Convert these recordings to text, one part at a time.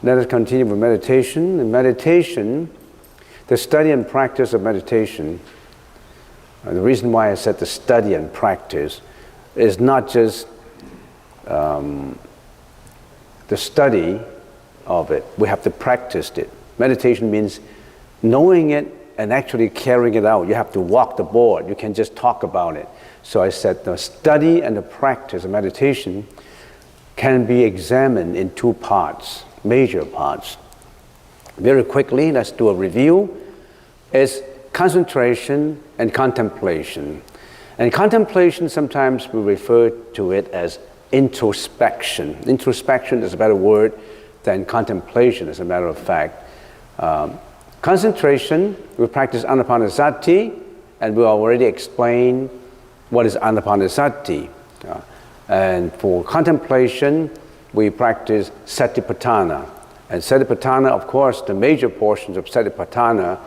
Let us continue with meditation. In meditation, the study and practice of meditation, the reason why I said the study and practice is not just the study of it. We have to practice it. Meditation means knowing it and actually carrying it out. You have to walk the board. You can't just talk about it. So I said the study and the practice of meditation can be examined in two parts, major parts. Very quickly, let's do a review. It's concentration and contemplation. And contemplation, sometimes we refer to it as introspection. Introspection is a better word than contemplation, as a matter of fact. Concentration, we practice anapanasati, and we already explained what is anapanasati. And for contemplation, we practice satipatthana. And satipatthana, of course, the major portions of satipatthana,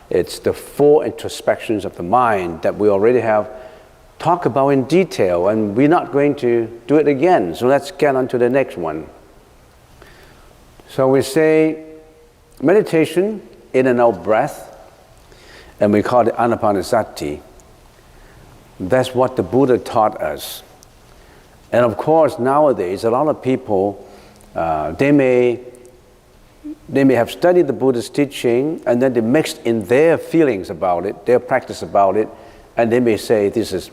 it's the four introspections of the mind that we already have talked about in detail, and we're not going to do it again. So let's get on to the next one. So we say meditation, in and out breath, and we call it anapanasati. That's what the Buddha taught us. And of course, nowadays, a lot of people, they may have studied the Buddha's teaching, and then they mixed in their feelings about it, their practice about it, and they may say, this is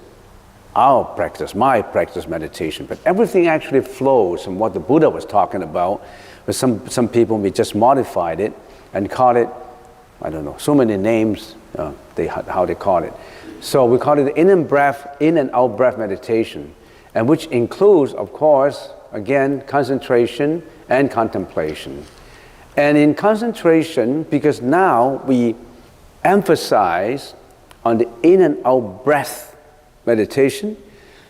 our practice, my practice meditation. But everything actually flows from what the Buddha was talking about. But some people may just modify it and call it, I don't know, so many names, how they call it. So we call it in and out breath meditation, and which includes, of course, again, concentration and contemplation. And in concentration, because now we emphasize on the in and out breath meditation,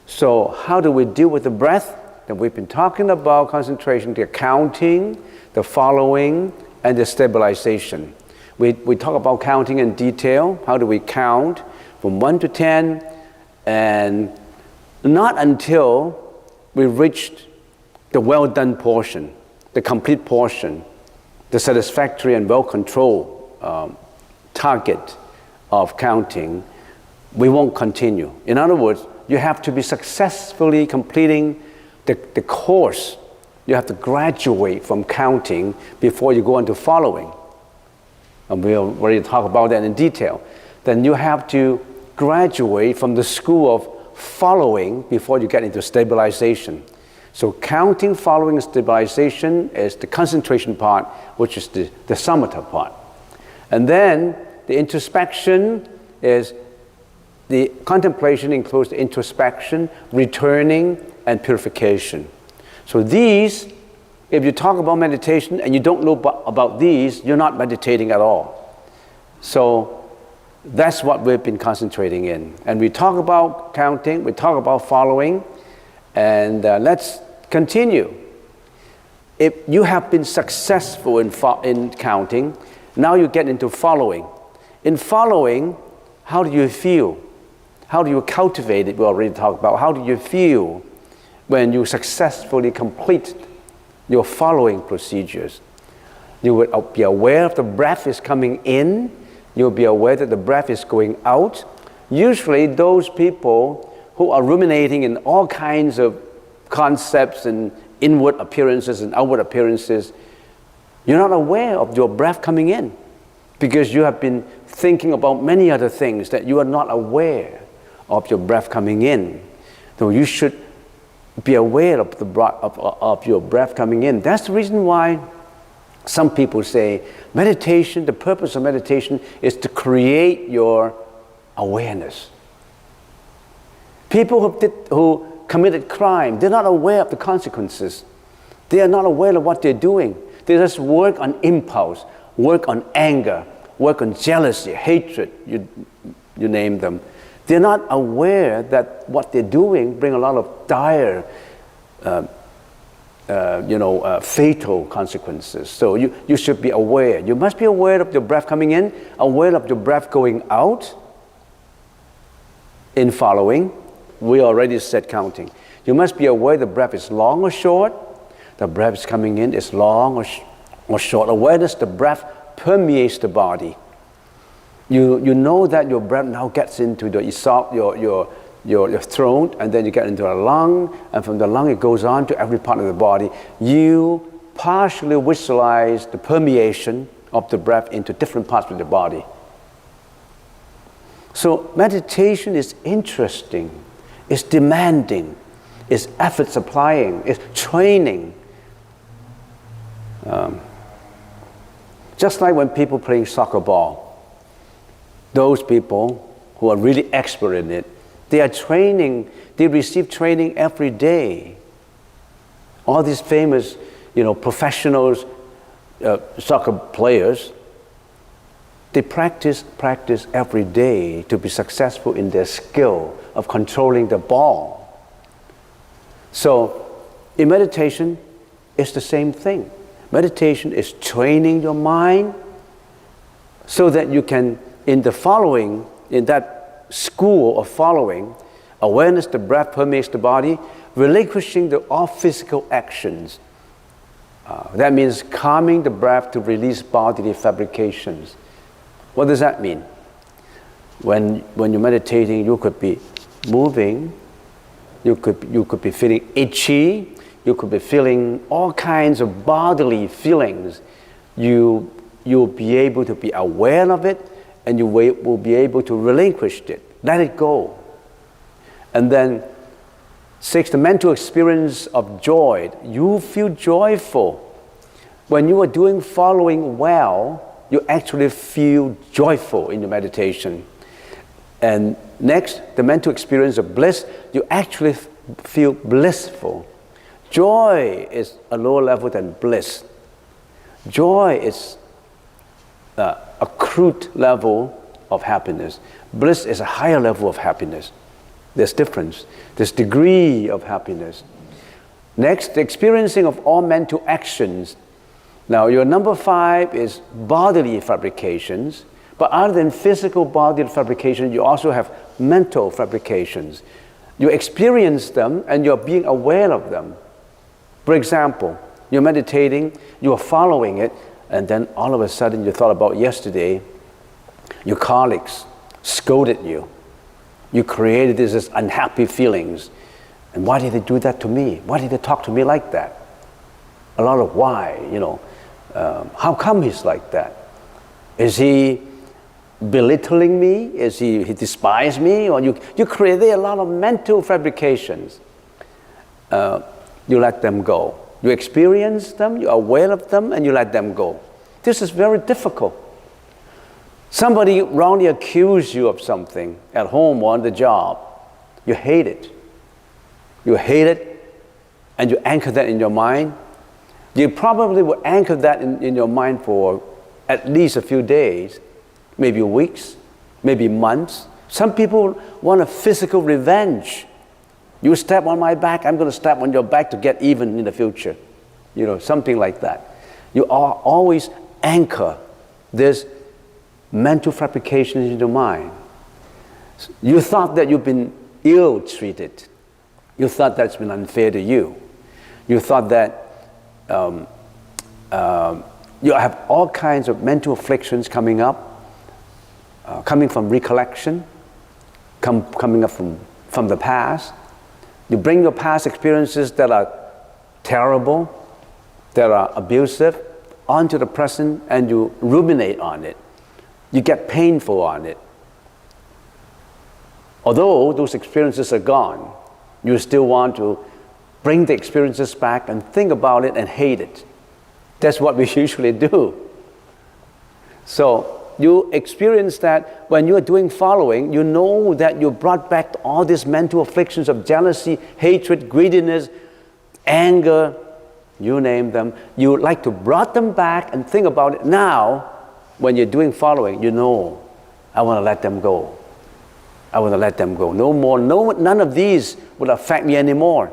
so how do we deal with the breath? That we've been talking about concentration, the counting, the following, and the stabilization. We talk about counting in detail. How do we count from 1 to 10? And not until we reached the well done portion, the complete portion, the satisfactory and well-controlled target of counting, we won't continue. In other words, you have to be successfully completing the course. You have to graduate from counting before you go into following. And we'll already talk about that in detail. Then you have to graduate from the school of following before you get into stabilization. So counting, following, and stabilization is the concentration part, which is the samatha part. And then the introspection is, the contemplation includes the introspection, returning, and purification. So these, if you talk about meditation and you don't know about these, you're not meditating at all. So that's what we've been concentrating in. And we talk about counting, we talk about following, and let's continue. If you have been successful in counting, now you get into following. In following, how do you feel? How do you cultivate it? We already talked about. How do you feel when you successfully complete your following procedures? You will be aware of the breath is coming in. You'll be aware that the breath is going out. Usually those people who are ruminating in all kinds of concepts and inward appearances and outward appearances, you're not aware of your breath coming in because you have been thinking about many other things that you are not aware of your breath coming in. So you should be aware of your breath coming in. That's the reason why some people say meditation, the purpose of meditation is to create your awareness. People who committed crime, they're not aware of the consequences. They are not aware of what they're doing. They just work on impulse, work on anger, work on jealousy, hatred, you name them. They're not aware that what they're doing bring a lot of dire, fatal consequences. So you should be aware. You must be aware of your breath coming in, aware of your breath going out. In following, we already said counting. You must be aware the breath is long or short. The breath is coming in is long or short awareness, the breath permeates the body. You know that your breath now gets into your throat, and then you get into a lung, and from the lung it goes on to every part of the body. You partially visualize the permeation of the breath into different parts of the body. So meditation is interesting, it's demanding, it's effort supplying, it's training. Just like when people play soccer ball, those people who are really expert in it, they are training, they receive training every day. All these famous, professionals, soccer players, they practice every day to be successful in their skill of controlling the ball. So in meditation, it's the same thing. Meditation is training your mind so that you can, in that school of following, awareness, the breath permeates the body, relinquishing all physical actions. That means calming the breath to release bodily fabrications. What does that mean? When you're meditating, you could be moving, you could be feeling itchy, you could be feeling all kinds of bodily feelings. You'll be able to be aware of it, and you will be able to relinquish it, let it go. And then 6, the mental experience of joy. You feel joyful. When you are doing following well, you actually feel joyful in your meditation. And next, the mental experience of bliss. You actually feel blissful. Joy is a lower level than bliss. Joy is a crude level of happiness. Bliss is a higher level of happiness. There's difference. There's degree of happiness. Next, the experiencing of all mental actions. Now, your number 5 is bodily fabrications. But other than physical bodily fabrication, you also have mental fabrications. You experience them and you're being aware of them. For example, you're meditating, you're following it, and then all of a sudden you thought about yesterday, your colleagues scolded you. You created these unhappy feelings. And why did they do that to me? Why did they talk to me like that? A lot of why, how come he's like that? Is he belittling me? Is he despise me? Or you create a lot of mental fabrications. You let them go. You experience them, you're aware of them, and you let them go. This is very difficult. Somebody wrongly accused you of something at home or on the job. You hate it. You hate it, and you anchor that in your mind. You probably will anchor that in your mind for at least a few days, maybe weeks, maybe months. Some people want a physical revenge. You step on my back, I'm going to step on your back to get even in the future. Something like that. You always anchor this mental fabrication in your mind. You thought that you've been ill-treated. You thought that's been unfair to you. You thought that you have all kinds of mental afflictions coming up, coming from recollection, coming up from the past. You bring your past experiences that are terrible, that are abusive, onto the present, and you ruminate on it. You get painful on it. Although those experiences are gone, you still want to bring the experiences back and think about it and hate it. That's what we usually do. So you experience that when you are doing following, you know that you brought back all these mental afflictions of jealousy, hatred, greediness, anger, you name them. You like to brought them back and think about it. Now, when you're doing following, you know, I want to let them go. I want to let them go. No more, none of these will affect me anymore.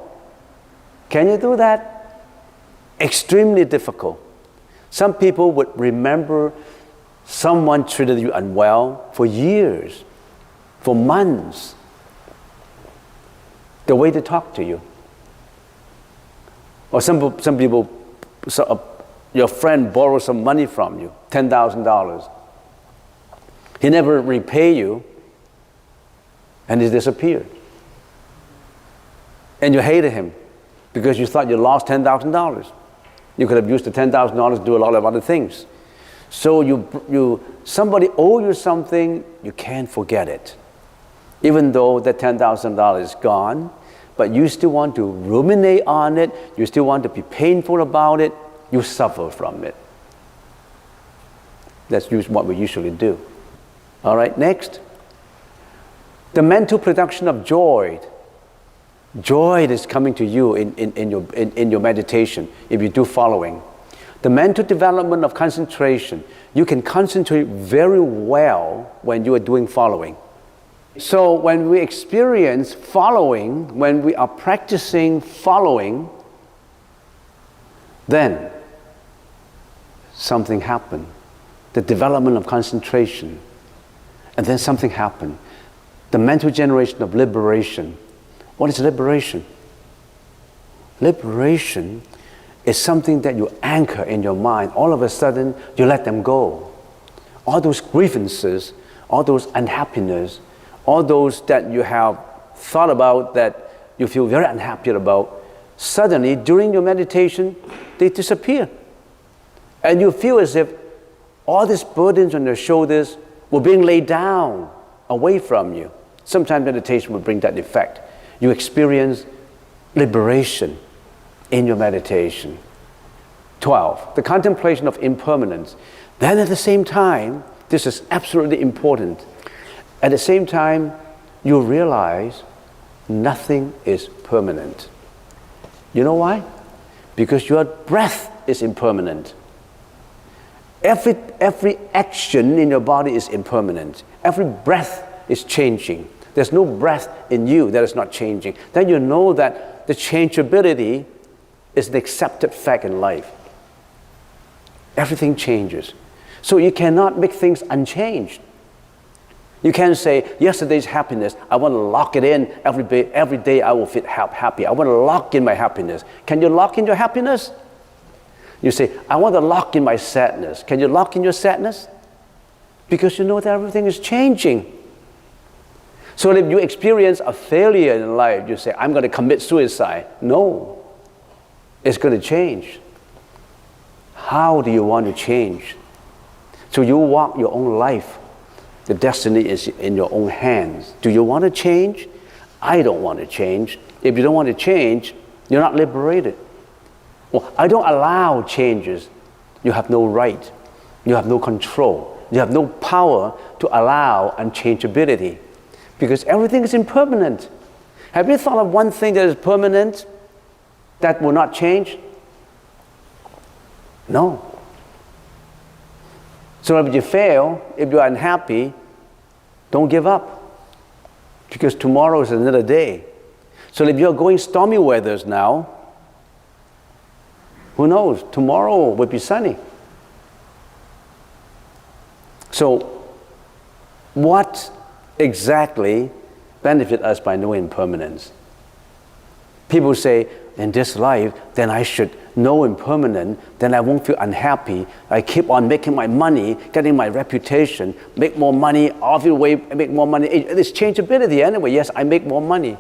Can you do that? Extremely difficult. Some people would remember someone treated you unwell for years, for months. The way they talk to you. Or some people your friend borrows some money from you, $10,000. He never repay you, and he disappeared. And you hated him because you thought you lost $10,000. You could have used the $10,000 to do a lot of other things. So somebody owe you something, you can't forget it. Even though that $10,000 is gone, but you still want to ruminate on it, you still want to be painful about it, you suffer from it. That's what we usually do. All right, next. The mental production of joy. Joy is coming to you in your meditation if you do following. The mental development of concentration. You can concentrate very well when you are doing following. So when we experience following, when we are practicing following, then something happened. The development of concentration. And then something happened. The mental generation of liberation. What is liberation? Liberation is something that you anchor in your mind. All of a sudden, you let them go. All those grievances, all those unhappiness, all those that you have thought about that you feel very unhappy about, suddenly, during your meditation, they disappear. And you feel as if all these burdens on your shoulders were being laid down away from you. Sometimes meditation will bring that effect. You experience liberation in your meditation. 12, the contemplation of impermanence. Then at the same time, this is absolutely important. At the same time, you realize nothing is permanent. You know why? Because your breath is impermanent. Every action in your body is impermanent. Every breath is changing. There's no breath in you that is not changing. Then you know that the changeability is an accepted fact in life. Everything changes. So you cannot make things unchanged. You can't say, yesterday's happiness, I want to lock it in every day I will feel happy. I want to lock in my happiness. Can you lock in your happiness? You say, I want to lock in my sadness. Can you lock in your sadness? Because you know that everything is changing. So if you experience a failure in life, you say, I'm going to commit suicide. No, it's going to change. How do you want to change? So you walk your own life. The destiny is in your own hands. Do you want to change? I don't want to change. If you don't want to change, you're not liberated. Well, I don't allow changes. You have no right. You have no control. You have no power to allow unchangeability because everything is impermanent. Have you thought of one thing that is permanent that will not change? No. So if you fail, if you're unhappy, don't give up because tomorrow is another day. So if you're going stormy weathers now, who knows? Tomorrow will be sunny. So what exactly benefits us by knowing impermanence? People say, in this life, then I should know impermanent, then I won't feel unhappy. I keep on making my money, getting my reputation, make more money, every way make more money. It's changeability anyway. Yes, I make more money.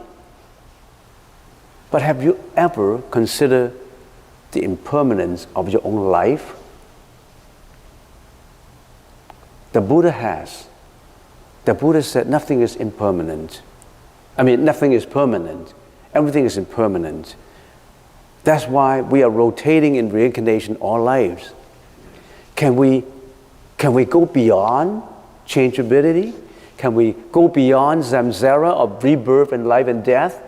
But have you ever considered the impermanence of your own life? The Buddha has. The Buddha said nothing is impermanent. Nothing is permanent. Everything is impermanent. That's why we are rotating in reincarnation all lives. Can we go beyond changeability? Can we go beyond samsara of rebirth and life and death?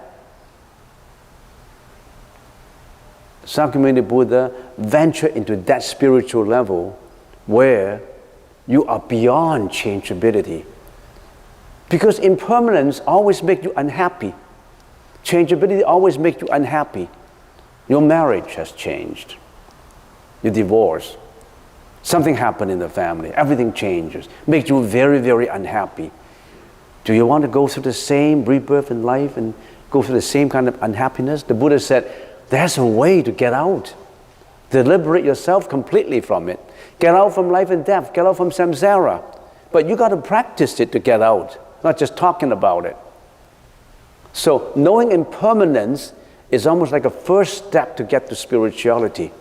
Sakyamuni Buddha ventured into that spiritual level where you are beyond changeability. Because impermanence always makes you unhappy. Changeability always makes you unhappy. Your marriage has changed. You divorce. Something happened in the family. Everything changes. Makes you very, very unhappy. Do you want to go through the same rebirth in life and go through the same kind of unhappiness? The Buddha said, there's a way to get out. Liberate yourself completely from it. Get out from life and death. Get out from samsara. But you got to practice it to get out, not just talking about it. So knowing impermanence is almost like a first step to get to spirituality,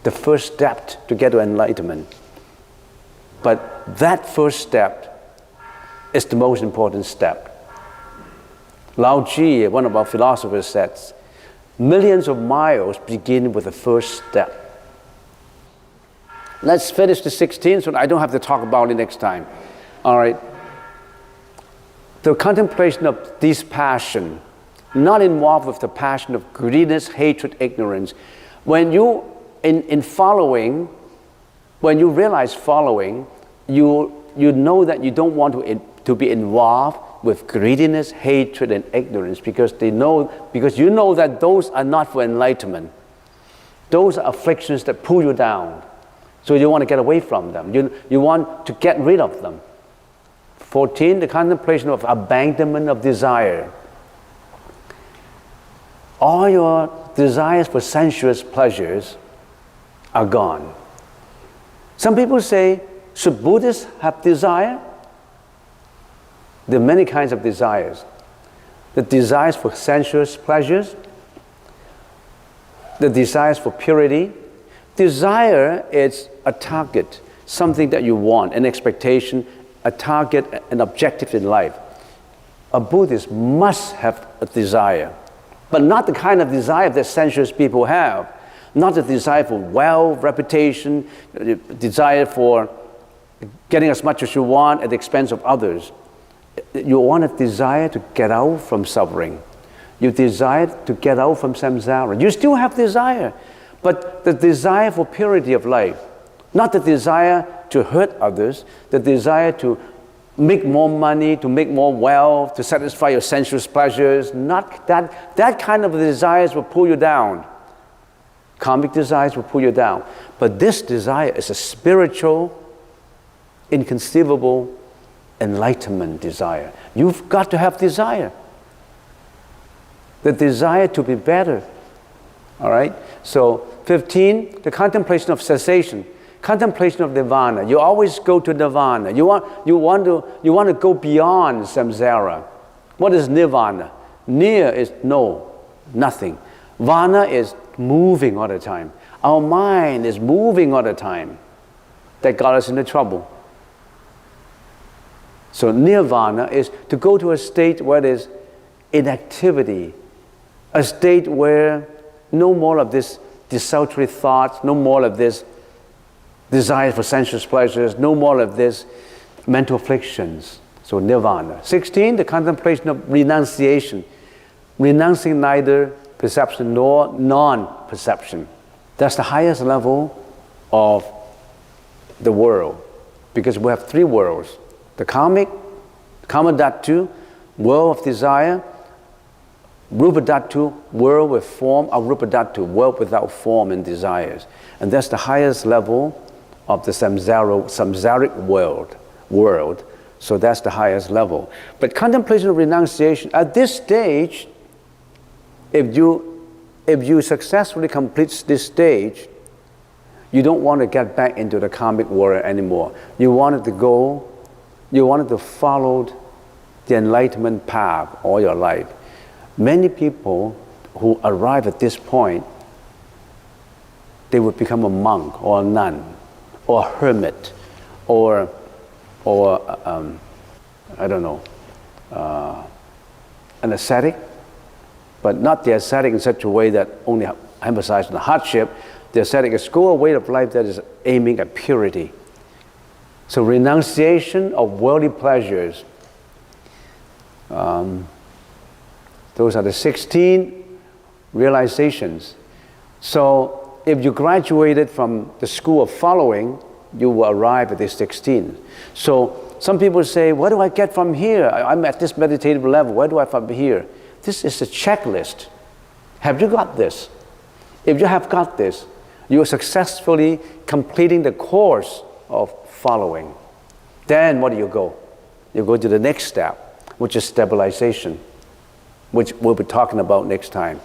the first step to get to enlightenment. But that first step is the most important step. Lao Tzu, one of our philosophers, says, millions of miles begin with the first step. Let's finish the 16th so I don't have to talk about it next time. All right. The contemplation of this passion, not involved with the passion of greediness, hatred, ignorance. When you, in following, when you realize following, you know that you don't want to be involved with greediness, hatred, and ignorance because you know that those are not for enlightenment. Those are afflictions that pull you down. So you want to get away from them. You want to get rid of them. 14, the contemplation of abandonment of desire. All your desires for sensuous pleasures are gone. Some people say, should Buddhists have desire? There are many kinds of desires. The desires for sensuous pleasures, the desires for purity. Desire is a target, something that you want, an expectation, a target, an objective in life. A Buddhist must have a desire, but not the kind of desire that sensuous people have. Not the desire for wealth, reputation, desire for getting as much as you want at the expense of others. You want a desire to get out from suffering. You desire to get out from samsara. You still have desire, but the desire for purity of life, not the desire to hurt others, the desire to make more money, to make more wealth, to satisfy your sensuous pleasures, not that kind of desires will pull you down. Karmic desires will pull you down. But this desire is a spiritual, inconceivable enlightenment desire. You've got to have desire. The desire to be better. All right? So 15, the contemplation of cessation. Contemplation of nirvana. You always go to nirvana. You want to go beyond samsara. What is nirvana? Nir is no, nothing. Vana is moving all the time. Our mind is moving all the time. That got us into trouble. So nirvana is to go to a state where there's inactivity, a state where no more of this desultory thoughts, no more of this desire for sensuous pleasures, no more of this mental afflictions. So nirvana. 16, the contemplation of renunciation. Renouncing neither perception nor non-perception. That's the highest level of the world. Because we have three worlds. The karmic, karma dhatu, world of desire. Rupa dhatu, world with form. Arupa dhatu, world without form and desires. And that's the highest level of the samsaric world. So that's the highest level. But contemplation of renunciation, at this stage, if you successfully complete this stage, you don't want to get back into the karmic world anymore. You wanted to follow the enlightenment path all your life. Many people who arrive at this point, they would become a monk or a nun or a hermit or I don't know, an ascetic, but not the ascetic in such a way that only emphasizes the hardship. The ascetic is a way of life that is aiming at purity. So renunciation of worldly pleasures. Those are the 16 realizations. So if you graduated from the school of following, you will arrive at the 16. So some people say, what do I get from here? I'm at this meditative level. Where do I from here? This is a checklist. Have you got this? If you have got this, you are successfully completing the course of following. Then what do you go? You go to the next step, which is stabilization, which we'll be talking about next time.